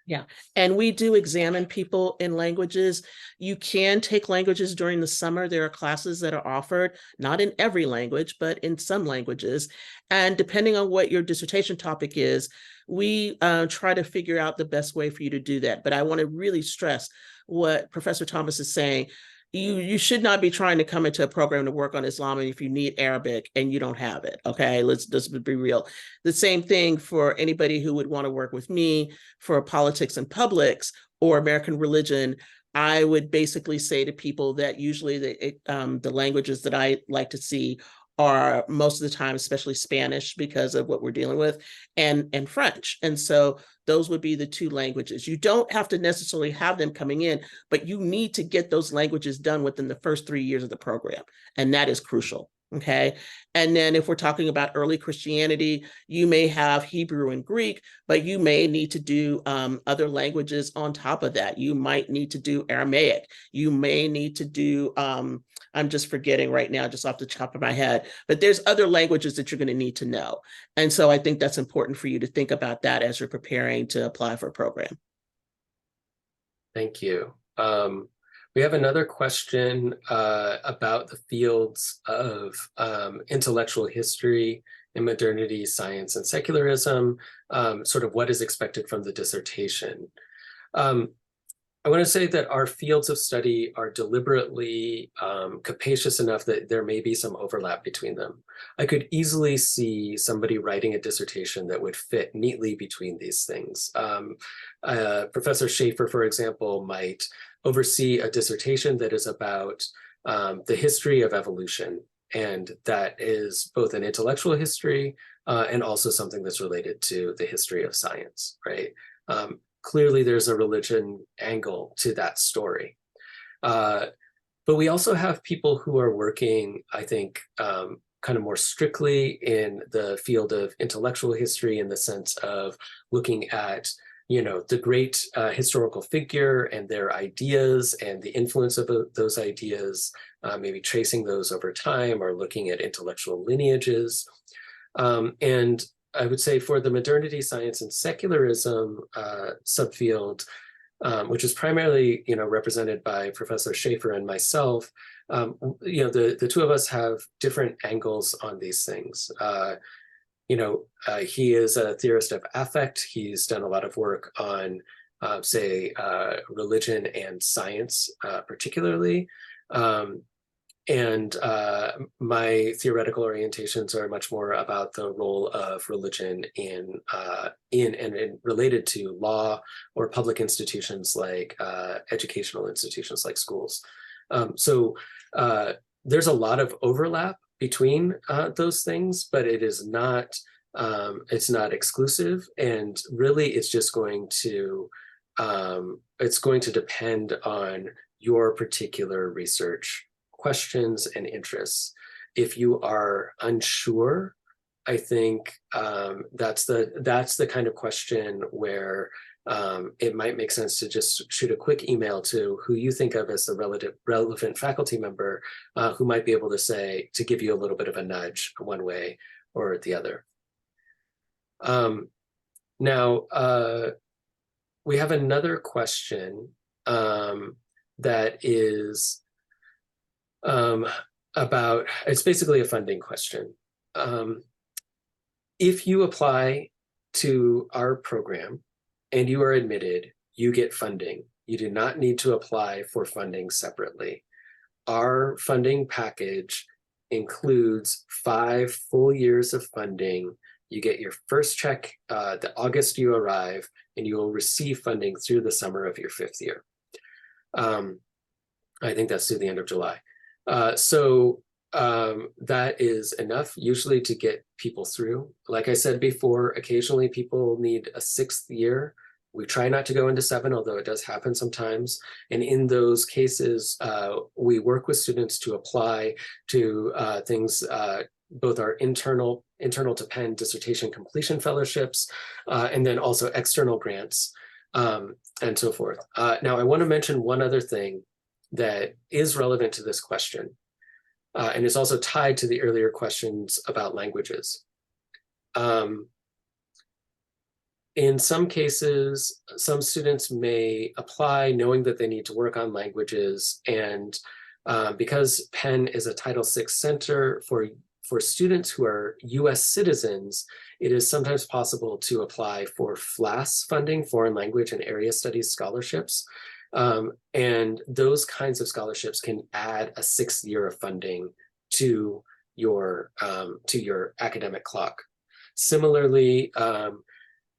Yeah, and we do examine people in languages. You can take languages during the summer. There are classes that are offered, not in every language, but in some languages. And depending on what your dissertation topic is, we try to figure out the best way for you to do that. But I want to really stress what Professor Thomas is saying. You should not be trying to come into a program to work on Islam if you need Arabic and you don't have it. Okay, let's be real. The same thing for anybody who would want to work with me for politics and publics or American religion. I would basically say to people that usually the languages that I like to see are most of the time, especially Spanish because of what we're dealing with, and French. And so those would be the two languages. You don't have to necessarily have them coming in, but you need to get those languages done within the first 3 years of the program. And that is crucial. Okay. And then if we're talking about early Christianity, you may have Hebrew and Greek, but you may need to do other languages on top of that. You might need to do Aramaic. You may need to do, I'm just forgetting right now, just off the top of my head, but there's other languages that you're going to need to know. And so I think that's important for you to think about that as you're preparing to apply for a program. Thank you. We have another question about the fields of intellectual history and modernity, science, and secularism, sort of what is expected from the dissertation. I want to say that our fields of study are deliberately capacious enough that there may be some overlap between them. I could easily see somebody writing a dissertation that would fit neatly between these things. Professor Schaefer, for example, might oversee a dissertation that is about the history of evolution. And that is both an intellectual history and also something that's related to the history of science, right? Clearly, there's a religion angle to that story. But we also have people who are working, I think, kind of more strictly in the field of intellectual history in the sense of looking at, you know, the great historical figure and their ideas and the influence of those ideas, maybe tracing those over time or looking at intellectual lineages. And I would say for the modernity, science, and secularism subfield, which is primarily, you know, represented by Professor Schaefer and myself, you know, the two of us have different angles on these things. You know, he is a theorist of affect. He's done a lot of work on, say, religion and science, particularly. And my theoretical orientations are much more about the role of religion in related to law or public institutions like educational institutions like schools. So there's a lot of overlap between those things, but it is not it's not exclusive, and really it's just going to depend on your particular research questions and interests. If you are unsure, I think that's the kind of question where it might make sense to just shoot a quick email to who you think of as the relevant faculty member who might be able to give you a little bit of a nudge one way or the other. Now, we have another question that is about, it's basically a funding question. If you apply to our program and you are admitted, you get funding. You do not need to apply for funding separately. our funding package includes 5 full years of funding. You get your first check the August you arrive, and you will receive funding through the summer of your 5th year. I think that's through the end of July. That is enough usually to get people through. Like I said before, occasionally people need a 6th year. We try not to go into 7, although it does happen sometimes. And in those cases, we work with students to apply to things, both our internal to Penn dissertation completion fellowships, and then also external grants, and so forth. Now, I want to mention one other thing that is relevant to this question, and is also tied to the earlier questions about languages. In some cases, some students may apply knowing that they need to work on languages, and because Penn is a Title VI center for students who are US citizens, it is sometimes possible to apply for FLAS funding, foreign language and area studies scholarships. And those kinds of scholarships can add a 6th year of funding to your academic clock. Similarly,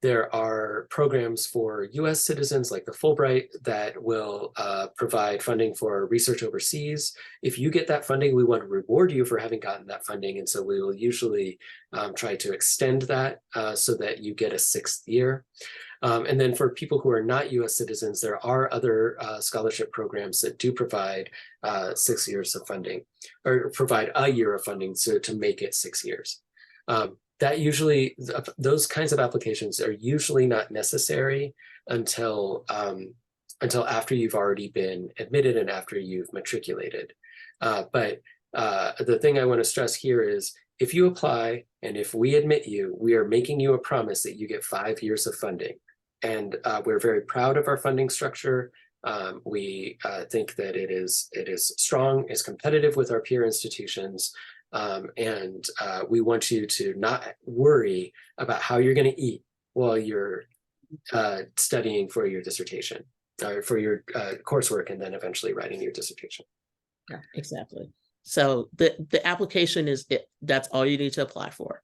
there are programs for US citizens like the Fulbright that will provide funding for research overseas. If you get that funding, we want to reward you for having gotten that funding. And so we will usually try to extend that so that you get a 6th year. And then for people who are not US citizens, there are other scholarship programs that do provide 6 years of funding, or provide a year of funding to make it 6 years. That usually, those kinds of applications are usually not necessary until after you've already been admitted and after you've matriculated. But the thing I want to stress here is, if you apply and if we admit you, we are making you a promise that you get 5 years of funding. And we're very proud of our funding structure. We think that it is strong, is competitive with our peer institutions. And we want you to not worry about how you're going to eat while you're studying for your dissertation, or for your coursework, and then eventually writing your dissertation. Yeah, exactly. So the application is it. That's all you need to apply for.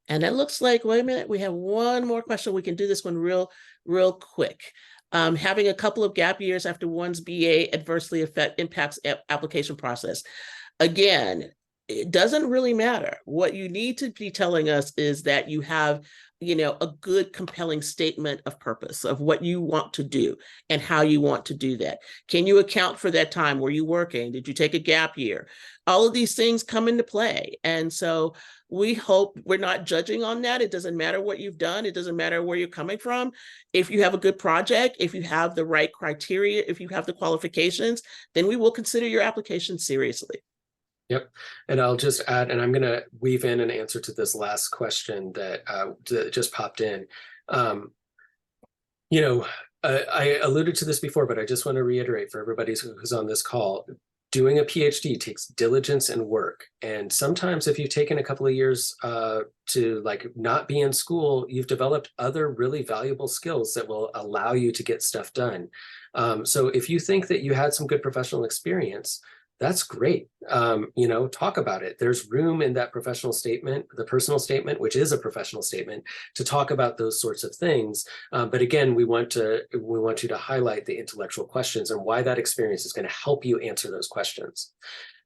And it looks like, wait a minute, we have one more question. We can do this one real quick. Having a couple of gap years after one's BA adversely impacts application process. Again, it doesn't really matter. What you need to be telling us is that you have, a good, compelling statement of purpose of what you want to do and how you want to do that. Can you account for that time? Were you working? Did you take a gap year? All of these things come into play. And so we hope we're not judging on that. It doesn't matter what you've done. It doesn't matter where you're coming from. If you have a good project, if you have the right criteria, if you have the qualifications, then we will consider your application seriously. Yep. And I'll just add, and I'm going to weave in an answer to this last question that just popped in. I alluded to this before, but I just want to reiterate for everybody who's on this call, doing a PhD takes diligence and work. And sometimes if you've taken a couple of years to not be in school, you've developed other really valuable skills that will allow you to get stuff done. So if you think that you had some good professional experience, that's great. Talk about it. There's room in that professional statement, the personal statement, which is a professional statement, to talk about those sorts of things. But again, we want you to highlight the intellectual questions and why that experience is going to help you answer those questions.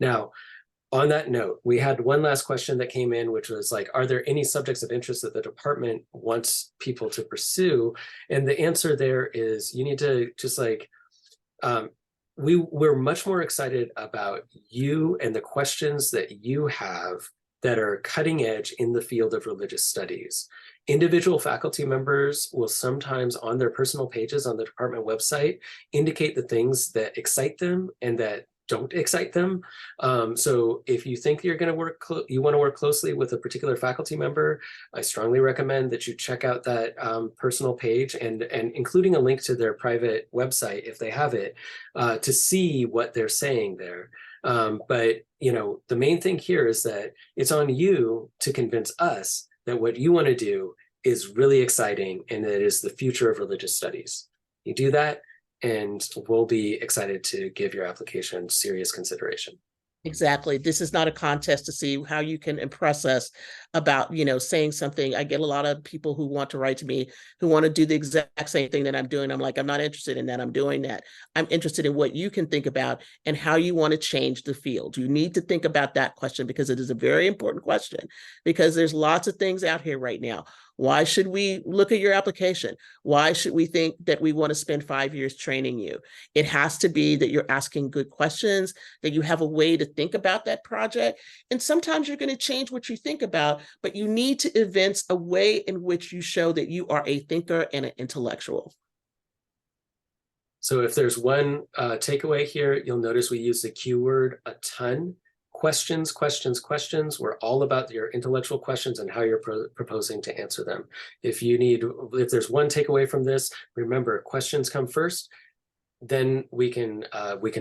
Now, on that note, we had one last question that came in, which was are there any subjects of interest that the department wants people to pursue? And the answer there is, you need to just we're much more excited about you and the questions that you have that are cutting edge in the field of religious studies. Individual faculty members will sometimes on their personal pages on the department website indicate the things that excite them and that don't excite them. So if you think you're going to you want to work closely with a particular faculty member, I strongly recommend that you check out that personal page and including a link to their private website if they have it, to see what they're saying there. But the main thing here is that it's on you to convince us that what you want to do is really exciting and that it is the future of religious studies. You do that, and we'll be excited to give your application serious consideration. Exactly. This is not a contest to see how you can impress us about, saying something. I get a lot of people who want to write to me who want to do the exact same thing that I'm doing. I'm like, I'm not interested in that. I'm doing that. I'm interested in what you can think about and how you want to change the field. You need to think about that question because it is a very important question, because there's lots of things out here right now. Why should we look at your application? Why should we think that we want to spend 5 years training you? It has to be that you're asking good questions, that you have a way to think about that project. And sometimes you're going to change what you think about, but you need to evince a way in which you show that you are a thinker and an intellectual. So if there's one takeaway here, you'll notice we use the Q word a ton. Questions, questions, questions. We're all about your intellectual questions and how you're proposing to answer them. If there's one takeaway from this, remember, questions come first. Then we can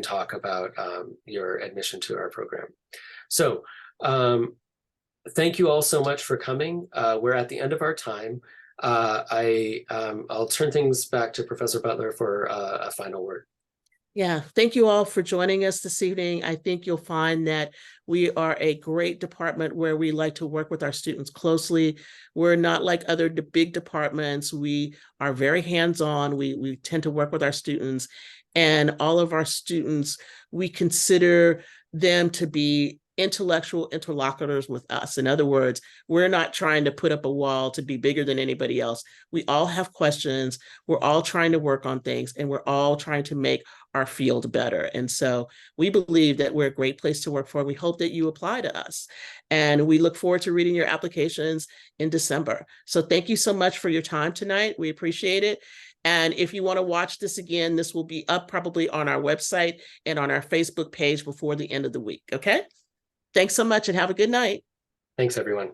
talk about your admission to our program. So thank you all so much for coming. We're at the end of our time. I'll turn things back to Professor Butler for a final word. Yeah, thank you all for joining us this evening. I think you'll find that we are a great department where we like to work with our students closely. We're not like other big departments. We are very hands-on. We tend to work with our students, and all of our students, we consider them to be intellectual interlocutors with us. In other words, we're not trying to put up a wall to be bigger than anybody else. We all have questions. We're all trying to work on things, and we're all trying to make our field better. And so we believe that we're a great place to work for. We hope that you apply to us. And we look forward to reading your applications in December. So thank you so much for your time tonight. We appreciate it. And if you want to watch this again, this will be up probably on our website and on our Facebook page before the end of the week. Okay? Thanks so much and have a good night. Thanks, everyone.